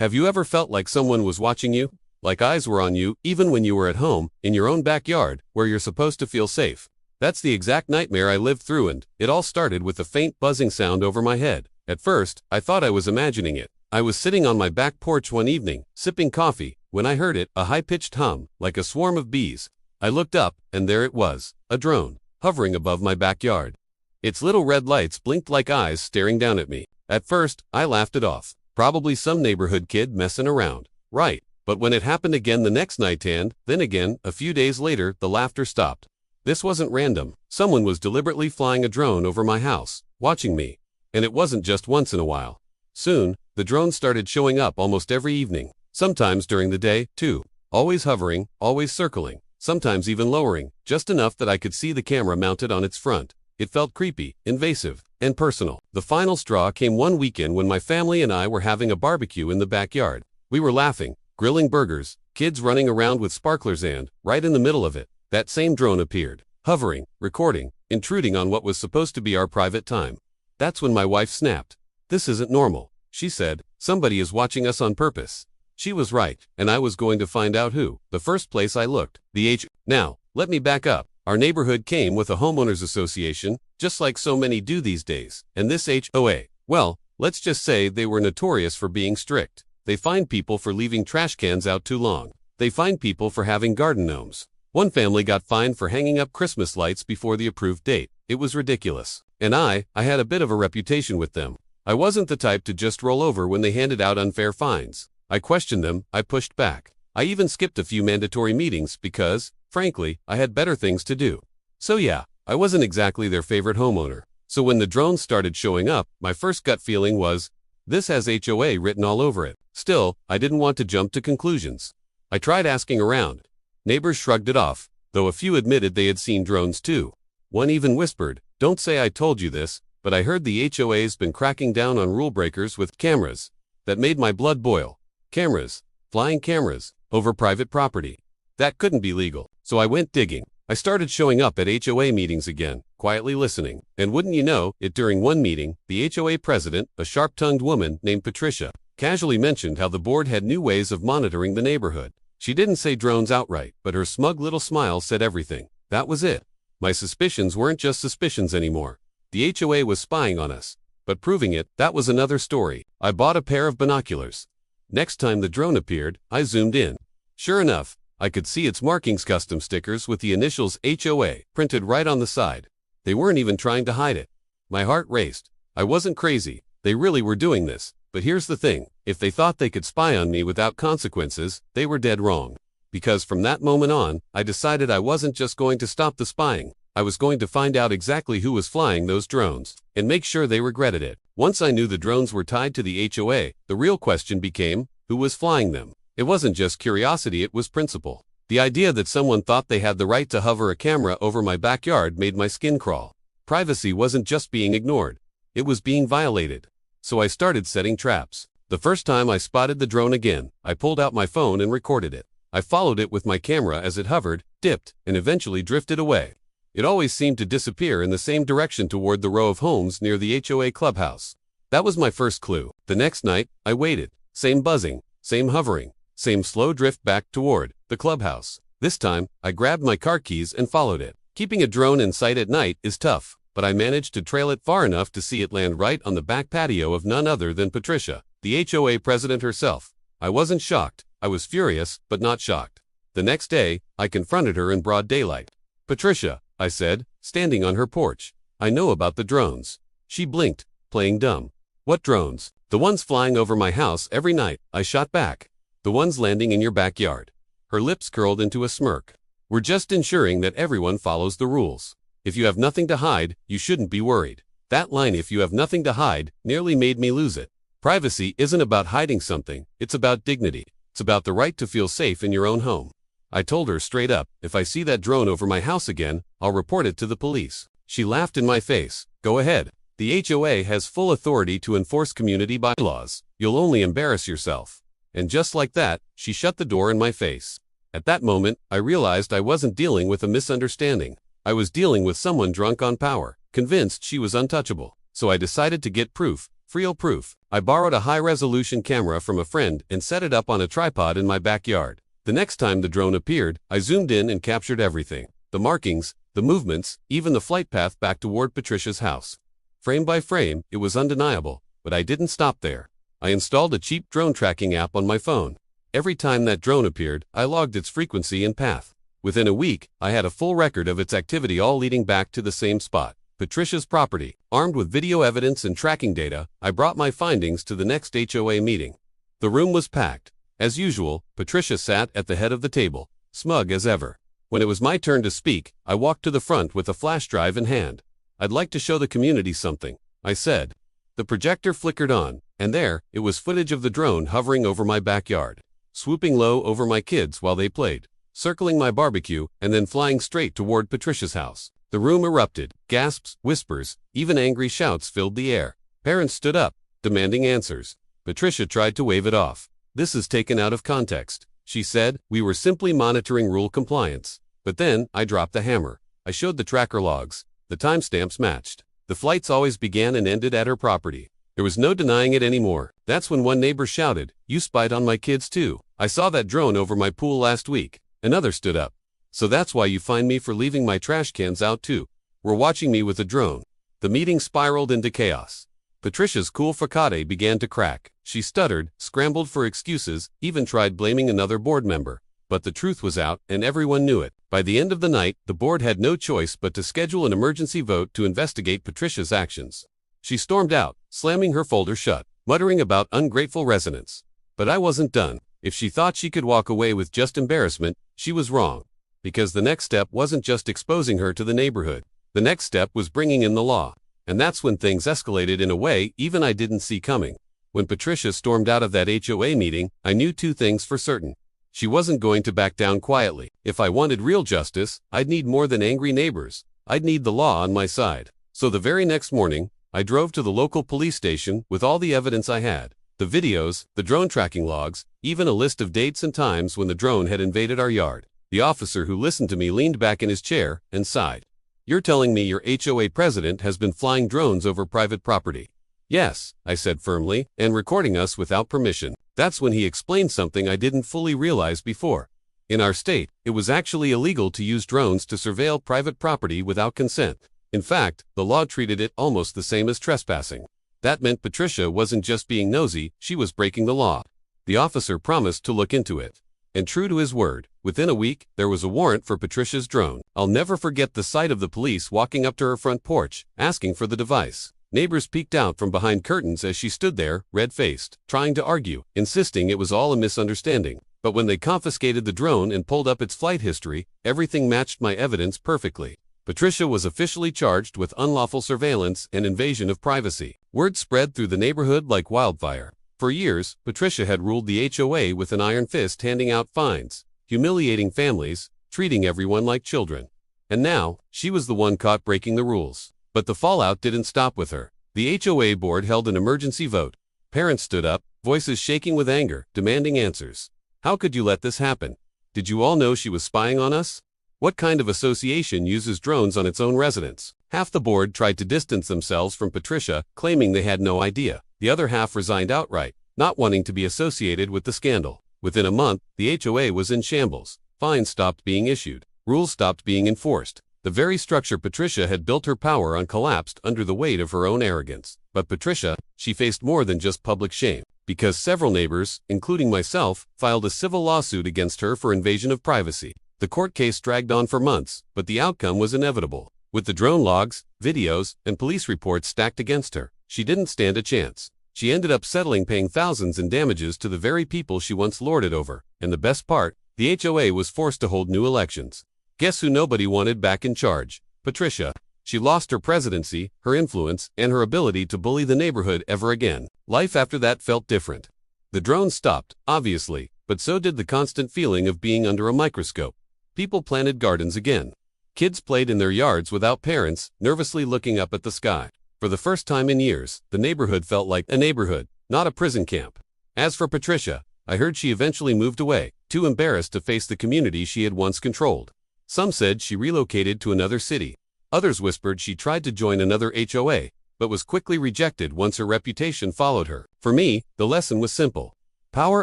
Have you ever felt like someone was watching you? Like eyes were on you, even when you were at home, in your own backyard, where you're supposed to feel safe? That's the exact nightmare I lived through, and it all started with a faint buzzing sound over my head. At first, I thought I was imagining it. I was sitting on my back porch one evening, sipping coffee, when I heard it, a high-pitched hum, like a swarm of bees. I looked up, and there it was, a drone, hovering above my backyard. Its little red lights blinked like eyes staring down at me. At first, I laughed it off. Probably some neighborhood kid messing around. Right. But when it happened again the next night and, then again, a few days later, the laughter stopped. This wasn't random. Someone was deliberately flying a drone over my house, watching me. And it wasn't just once in a while. Soon, the drones started showing up almost every evening. Sometimes during the day, too. Always hovering, always circling, sometimes even lowering, just enough that I could see the camera mounted on its front. It felt creepy, invasive, and personal. The final straw came one weekend when my family and I were having a barbecue in the backyard. We were laughing, grilling burgers, kids running around with sparklers, and, right in the middle of it, that same drone appeared, hovering, recording, intruding on what was supposed to be our private time. That's when my wife snapped. "This isn't normal," she said. "Somebody is watching us on purpose." She was right, and I was going to find out who. The first place I looked, the HOA. Now, let me back up. Our neighborhood came with a homeowners association, just like so many do these days. And this HOA, well, let's just say they were notorious for being strict. They fined people for leaving trash cans out too long. They fined people for having garden gnomes. One family got fined for hanging up Christmas lights before the approved date. It was ridiculous. And I had a bit of a reputation with them. I wasn't the type to just roll over when they handed out unfair fines. I questioned them, I pushed back. I even skipped a few mandatory meetings because, frankly, I had better things to do. So yeah, I wasn't exactly their favorite homeowner. So when the drones started showing up, my first gut feeling was, this has HOA written all over it. Still, I didn't want to jump to conclusions. I tried asking around. Neighbors shrugged it off, though a few admitted they had seen drones too. One even whispered, "Don't say I told you this, but I heard the HOA's been cracking down on rule breakers with cameras." That made my blood boil. Cameras, flying cameras, over private property. That couldn't be legal. So I went digging. I started showing up at HOA meetings again, quietly listening. And wouldn't you know it, during one meeting, the HOA president, a sharp-tongued woman named Patricia, casually mentioned how the board had new ways of monitoring the neighborhood. She didn't say drones outright, but her smug little smile said everything. That was it. My suspicions weren't just suspicions anymore. The HOA was spying on us. But proving it, that was another story. I bought a pair of binoculars. Next time the drone appeared, I zoomed in. Sure enough, I could see its markings, custom stickers with the initials HOA printed right on the side. They weren't even trying to hide it. My heart raced. I wasn't crazy. They really were doing this. But here's the thing. If they thought they could spy on me without consequences, they were dead wrong. Because from that moment on, I decided I wasn't just going to stop the spying. I was going to find out exactly who was flying those drones, and make sure they regretted it. Once I knew the drones were tied to the HOA, the real question became, who was flying them? It wasn't just curiosity, it was principle. The idea that someone thought they had the right to hover a camera over my backyard made my skin crawl. Privacy wasn't just being ignored. It was being violated. So I started setting traps. The first time I spotted the drone again, I pulled out my phone and recorded it. I followed it with my camera as it hovered, dipped, and eventually drifted away. It always seemed to disappear in the same direction toward the row of homes near the HOA clubhouse. That was my first clue. The next night, I waited. Same buzzing, same hovering, same slow drift back toward the clubhouse. This time, I grabbed my car keys and followed it. Keeping a drone in sight at night is tough, but I managed to trail it far enough to see it land right on the back patio of none other than Patricia, the HOA president herself. I wasn't shocked. I was furious, but not shocked. The next day, I confronted her in broad daylight. "Patricia," I said, standing on her porch, "I know about the drones." She blinked, playing dumb. "What drones?" "The ones flying over my house every night," I shot back. "The ones landing in your backyard." Her lips curled into a smirk. "We're just ensuring that everyone follows the rules. If you have nothing to hide, you shouldn't be worried." That line, "if you have nothing to hide," nearly made me lose it. Privacy isn't about hiding something, it's about dignity. It's about the right to feel safe in your own home. I told her straight up, if I see that drone over my house again, I'll report it to the police. She laughed in my face. "Go ahead. The HOA has full authority to enforce community bylaws. You'll only embarrass yourself." And just like that, she shut the door in my face. At that moment, I realized I wasn't dealing with a misunderstanding. I was dealing with someone drunk on power, convinced she was untouchable. So I decided to get proof, Real proof. I borrowed a high-resolution camera from a friend and set it up on a tripod in my backyard. The next time the drone appeared, I zoomed in and captured everything. The markings, the movements, even the flight path back toward Patricia's house. Frame by frame, it was undeniable, but I didn't stop there. I installed a cheap drone tracking app on my phone. Every time that drone appeared, I logged its frequency and path. Within a week, I had a full record of its activity, all leading back to the same spot, Patricia's property. Armed with video evidence and tracking data, I brought my findings to the next HOA meeting. The room was packed. As usual, Patricia sat at the head of the table, smug as ever. When it was my turn to speak, I walked to the front with a flash drive in hand. "I'd like to show the community something," I said. The projector flickered on, and there, it was footage of the drone hovering over my backyard, swooping low over my kids while they played, circling my barbecue, and then flying straight toward Patricia's house. The room erupted. Gasps, whispers, even angry shouts filled the air. Parents stood up, demanding answers. Patricia tried to wave it off. "This is taken out of context," she said. "We were simply monitoring rule compliance." But then, I dropped the hammer. I showed the tracker logs. The timestamps matched. The flights always began and ended at her property. There was no denying it anymore. That's when one neighbor shouted, "You spied on my kids too. I saw that drone over my pool last week." Another stood up. "So that's why you find me for leaving my trash cans out too. We're watching me with a drone." The meeting spiraled into chaos. Patricia's cool facade began to crack. She stuttered, scrambled for excuses, even tried blaming another board member. But the truth was out, and everyone knew it. By the end of the night, the board had no choice but to schedule an emergency vote to investigate Patricia's actions. She stormed out, slamming her folder shut, muttering about ungrateful residents. But I wasn't done. If she thought she could walk away with just embarrassment, she was wrong. Because the next step wasn't just exposing her to the neighborhood. The next step was bringing in the law. And that's when things escalated in a way even I didn't see coming. When Patricia stormed out of that HOA meeting, I knew two things for certain. She wasn't going to back down quietly. If I wanted real justice, I'd need more than angry neighbors. I'd need the law on my side. So the very next morning, I drove to the local police station with all the evidence I had. The videos, the drone tracking logs, even a list of dates and times when the drone had invaded our yard. The officer who listened to me leaned back in his chair and sighed. "You're telling me your HOA president has been flying drones over private property?" "Yes," I said firmly, "and recording us without permission." That's when he explained something I didn't fully realize before. In our state, it was actually illegal to use drones to surveil private property without consent. In fact, the law treated it almost the same as trespassing. That meant Patricia wasn't just being nosy, she was breaking the law. The officer promised to look into it. And true to his word, within a week, there was a warrant for Patricia's drone. I'll never forget the sight of the police walking up to her front porch, asking for the device. Neighbors peeked out from behind curtains as she stood there, red-faced, trying to argue, insisting it was all a misunderstanding. But when they confiscated the drone and pulled up its flight history, everything matched my evidence perfectly. Patricia was officially charged with unlawful surveillance and invasion of privacy. Word spread through the neighborhood like wildfire. For years, Patricia had ruled the HOA with an iron fist, handing out fines, humiliating families, treating everyone like children. And now, she was the one caught breaking the rules. But the fallout didn't stop with her. The HOA board held an emergency vote. Parents stood up, voices shaking with anger, demanding answers. "How could you let this happen? Did you all know she was spying on us? What kind of association uses drones on its own residents?" Half the board tried to distance themselves from Patricia, claiming they had no idea. The other half resigned outright, not wanting to be associated with the scandal. Within a month, the HOA was in shambles. Fines stopped being issued. Rules stopped being enforced. The very structure Patricia had built her power on collapsed under the weight of her own arrogance. But Patricia, she faced more than just public shame, because several neighbors, including myself, filed a civil lawsuit against her for invasion of privacy. The court case dragged on for months, but the outcome was inevitable. With the drone logs, videos, and police reports stacked against her, she didn't stand a chance. She ended up settling, paying thousands in damages to the very people she once lorded over. And the best part, the HOA was forced to hold new elections. Guess who nobody wanted back in charge? Patricia. She lost her presidency, her influence, and her ability to bully the neighborhood ever again. Life after that felt different. The drones stopped, obviously, but so did the constant feeling of being under a microscope. People planted gardens again. Kids played in their yards without parents, nervously looking up at the sky. For the first time in years, the neighborhood felt like a neighborhood, not a prison camp. As for Patricia, I heard she eventually moved away, too embarrassed to face the community she had once controlled. Some said she relocated to another city. Others whispered she tried to join another HOA, but was quickly rejected once her reputation followed her. For me, the lesson was simple. Power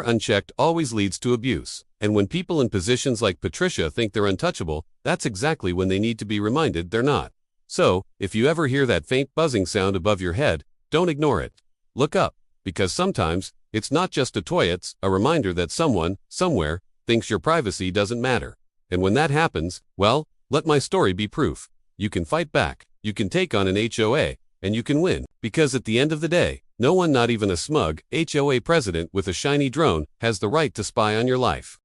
unchecked always leads to abuse. And when people in positions like Patricia think they're untouchable, that's exactly when they need to be reminded they're not. So, if you ever hear that faint buzzing sound above your head, don't ignore it. Look up, because sometimes, it's not just a toy, it's a reminder that someone, somewhere, thinks your privacy doesn't matter. And when that happens, well, let my story be proof. You can fight back, you can take on an HOA, and you can win. Because at the end of the day, no one, not even a smug HOA president with a shiny drone, has the right to spy on your life.